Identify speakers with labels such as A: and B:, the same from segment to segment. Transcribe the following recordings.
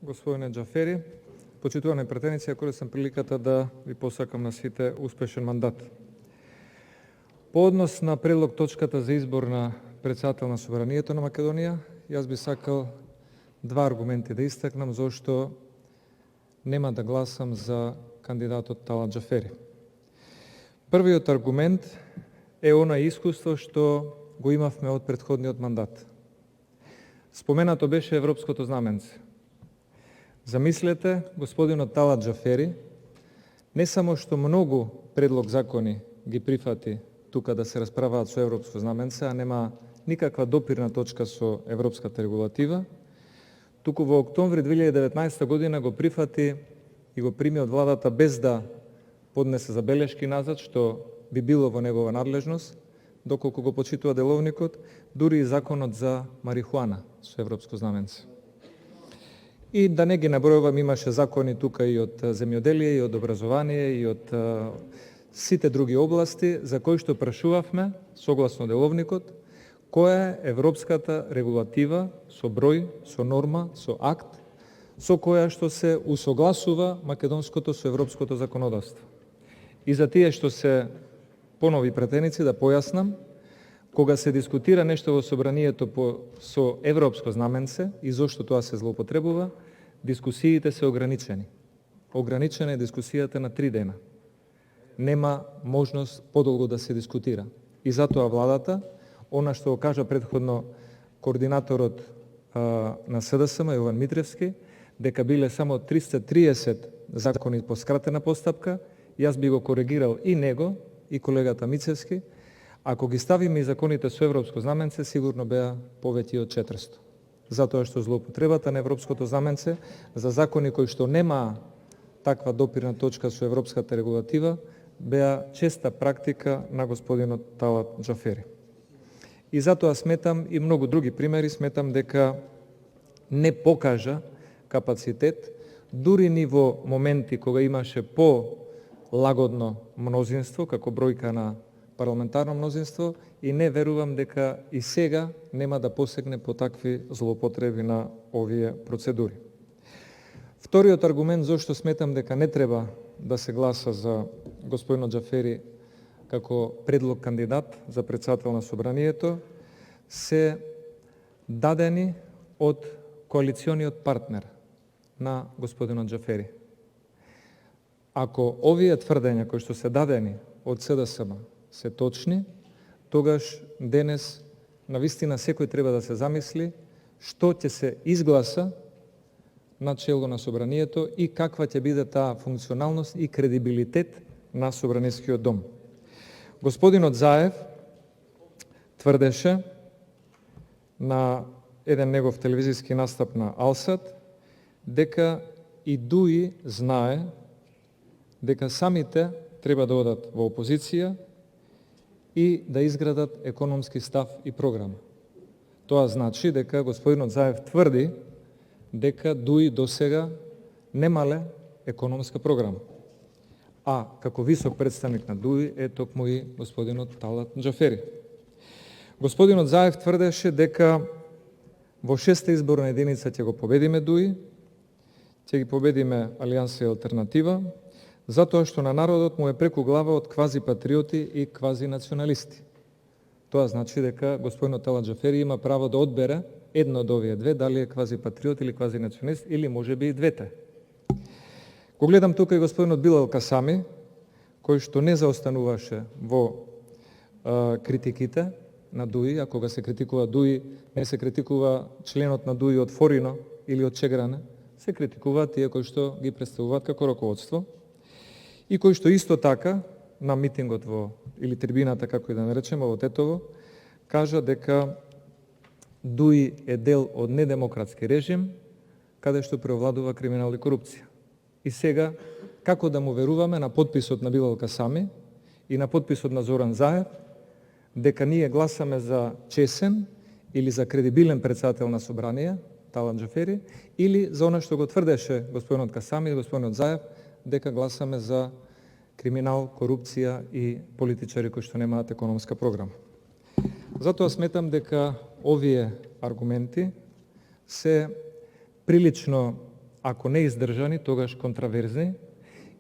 A: господине Џафери, почитувани пратеници, ја користам приликата да ви посакам на сите успешен мандат. По однос на предлог точката за избор на председател на Собранието на Македонија, јас би сакал два аргументи да истакнам зашто нема да гласам за кандидатот Талат Џафери. Првиот аргумент е она искуство што го имавме од претходниот мандат. Споменато беше европското знаменце. Замислете, господинот Талат Џафери не само што многу предлог закони ги прифати тука да се расправаат со европско знаменце, а нема никаква допирна точка со европската регулатива, туку во октомври 2019 година го прифати и го прими од владата без да поднесе забелешки назад, што би било во негова надлежност, доколку го почитува деловникот, дури и законот за марихуана со европско знаменце. И да не ги набројувам, имаше закони тука и од земјоделие, и од образование, и од сите други области, за кои што прашувавме, согласно деловникот, која е европската регулатива со број, со норма, со акт, со која што се усогласува македонското со европското законодавство. И за тие што се понови пратеници да појаснам, кога се дискутира нешто во собранието со европско знаменце и зошто тоа се злоупотребува, дискусиите се ограничени. Ограничена е дискусијата на 3 дена. Нема можност подолго да се дискутира. И затоа владата, она што го кажа предходно координаторот на СДСМ, Јован Митревски, дека биле само 330 закони по скратена постапка, јас би го коригирал и него, и колегата Мицевски. Ако ги ставиме и законите со европско знаменце, сигурно беа повеќе од 400. Затоа што злоупотребата на европското знаменце за закони кои што нема таква допирна точка со европската регулатива, беа честа практика на господинот Талат Џафери. И затоа сметам, и многу други примери, сметам дека не покажа капацитет, дури ни во моменти кога имаше по-лагодно мнозинство, како бројка на парламентарно мнозинство, и не верувам дека и сега нема да посегне по такви злоупотреби на овие процедури. Вториот аргумент зашто сметам дека не треба да се гласа за господинот Џафери како предлог кандидат за председател на Собранието се дадени од коалициониот партнер на господинот Џафери. Ако овие тврдења кои што се дадени од СДСМ се точни, тогаш денес навистина секој треба да се замисли што ќе се изгласа на чело на Собранието и каква ќе биде таа функционалност и кредибилитет на Собранискиот дом. Господинот Заев тврдеше на еден негов телевизиски настап на Алсат дека и Дуи знае дека самите треба да одат во опозиција и да изградат економски став и програма. Тоа значи дека господинот Заев тврди дека Дуи досега немале економска програма. А како висок представник на Дуи е токму и господинот Талат Џафери. Господинот Заев тврдеше дека во 6-та изборна единица ќе го победиме Дуи, ќе ги победиме Алијанса и Алтернатива, затоа што на народот му е преку глава од квази патриоти и квази националисти. Тоа значи дека господинот Талат Џафери има право да одбере едно од овие две, дали е квази патриот или квази националист, или можеби и двете. Го гледам тука и господинот Билал Касами, кој што не заостануваше во критиките на Дуи, а кога се критикува Дуи, не се критикува членот на Дуи од Форино или од Чегране, се критикуваат тие кои што ги представуваат како раководство, и кој што исто така на митингот во, или трибината, како и да наречеме, во Тетово, кажа дека Дуи е дел од недемократски режим, каде што преовладува криминал и корупција. И сега, како да му веруваме на подписот на Билал Касами и на подписот на Зоран Заев, дека ние гласаме за чесен или за кредибилен председател на Собрание, Талат Џафери, или за она што го тврдеше господинот Касами и господинот Заев, дека гласаме за криминал, корупција и политичари кои што немаат економска програма. Затоа сметам дека овие аргументи се прилично ако не издржани, тогаш контраверзни,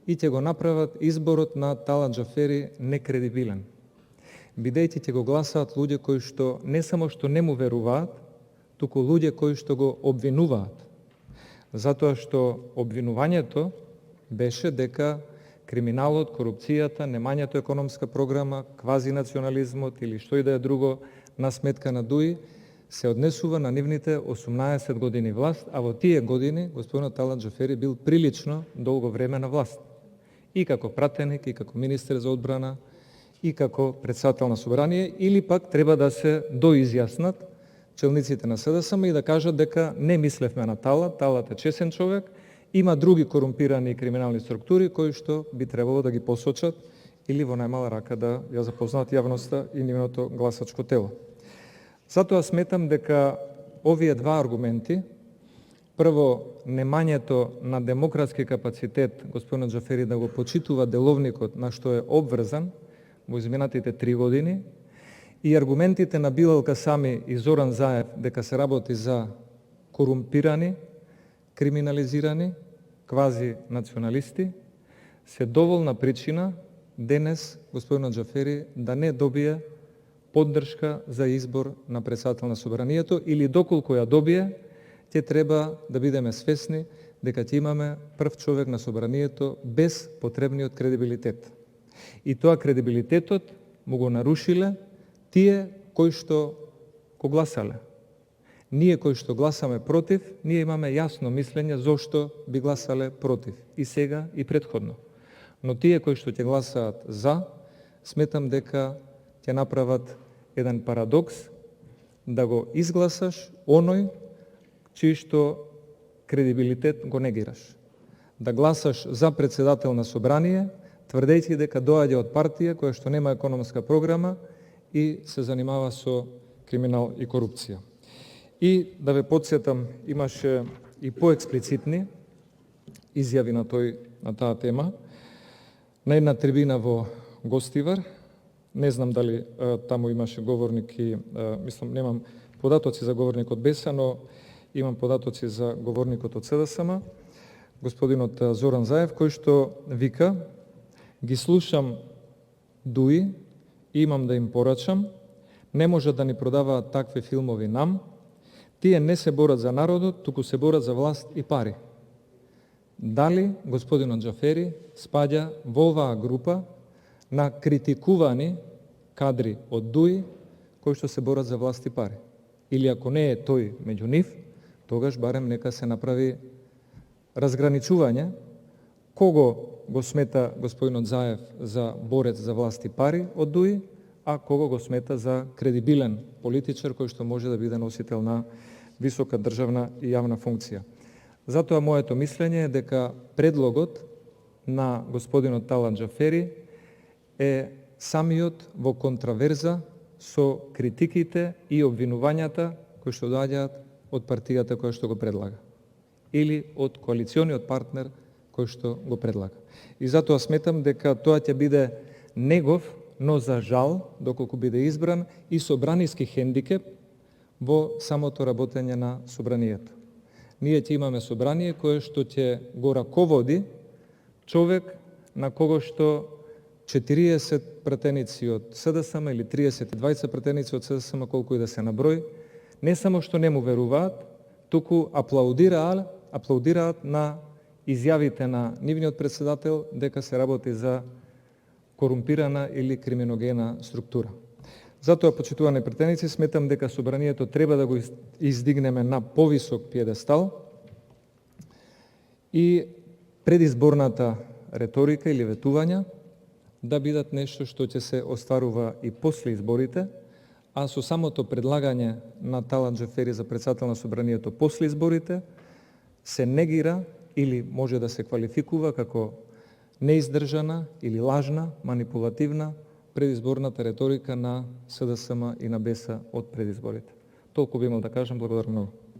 A: и ќе го направат изборот на Талат Џафери некредибилен. Бидејќи ќе го гласаат луѓе кои што не само што не му веруваат, туку луѓе кои што го обвинуваат. Затоа што обвинувањето беше дека криминалот, корупцијата, немањето економска програма, квазинационализмот или што и да е друго на сметка на ДУИ се однесува на нивните 18 години власт, а во тие години господинот Талат Џафери бил прилично долго време на власт. И како пратеник, и како министер за одбрана, и како председател на собрание, или пак треба да се доизјаснат челниците на СДСМ и да кажат дека не мислевме на Талат, Талат е чесен човек, има други корумпирани и криминални структури кои што би требало да ги посочат или во најмала рака да ја запознаат јавноста и нивното гласачко тело. Затоа сметам дека овие два аргументи, прво, немањето на демократски капацитет господинот Џафери да го почитува деловникот на што е обврзан во изминатите 3 години, и аргументите на Билал Касами и Зоран Заев дека се работи за корумпирани, криминализирани, квази националисти, се доволна причина денес господинот Џафери да не добие поддршка за избор на председател на собранието, или доколку ја добие, ќе треба да бидеме свесни дека ќе имаме прв човек на собранието без потребниот кредибилитет. И тоа кредибилитетот му го нарушиле тие кои што го гласале. Ние кои што гласаме против, ние имаме јасно мислење зошто би гласале против, и сега и претходно. Но тие кои што ќе гласаат за, сметам дека ќе направат еден парадокс, да го изгласаш оној чиј што кредибилитет го негираш. Да гласаш за председател на собрание, тврдејќи дека доаѓа од партија која што нема економска програма и се занимава со криминал и корупција. И да ве подсетам, имаше и поексплицитни изјави на таа тема на една трибина во Гостивар. Не знам дали таму имаше говорник и мислам немам податоци за говорникот Беса, но имам податоци за говорникот од СДСМ, господинот Зоран Заев, кој што вика: ги слушам ДУИ и имам да им порачам, не може да ни продаваат такви филмови нам, тие не се борат за народот, туку се борат за власт и пари. Дали господинот Џафери спаѓа во оваа група на критикувани кадри од ДУИ кои што се борат за власт и пари? Или ако не е тој меѓу нив, тогаш барем нека се направи разграничување кого го смета господинот Заев за борец за власт и пари од ДУИ, а кого го смета за кредибилен политичар кој што може да биде носител на висока државна и јавна функција. Затоа моето мислење е дека предлогот на господинот Талат Џафери е самиот во контраверза со критиките и обвинувањата кои што доаѓаат од партијата која што го предлага или од коалициониот партнер кој што го предлага. И затоа сметам дека тоа ќе биде негов, но за жал, доколку биде избран, и собраниски хендикеп во самото работење на собранието. Ние ќе имаме собрание кое што ќе го раководи човек на кого што 40 пратеници од СДСМ или 32 пратеници од СДСМ, колку и да се наброи, не само што не му веруваат, туку аплаудираат на изјавите на нивниот председател дека се работи за корумпирана или криминогена структура. Затоа, почитувани пратеници, сметам дека собранието треба да го издигнеме на повисок пиедестал и предизборната реторика или ветувања да бидат нешто што ќе се остварува и после изборите, а со самото предлагање на Талат Џафери за председател на собранието после изборите се негира или може да се квалификува како неиздржана или лажна, манипулативна предизборната реторика на СДСМ и на Беса од предизборите. Толку би имал да кажам, благодарам многу.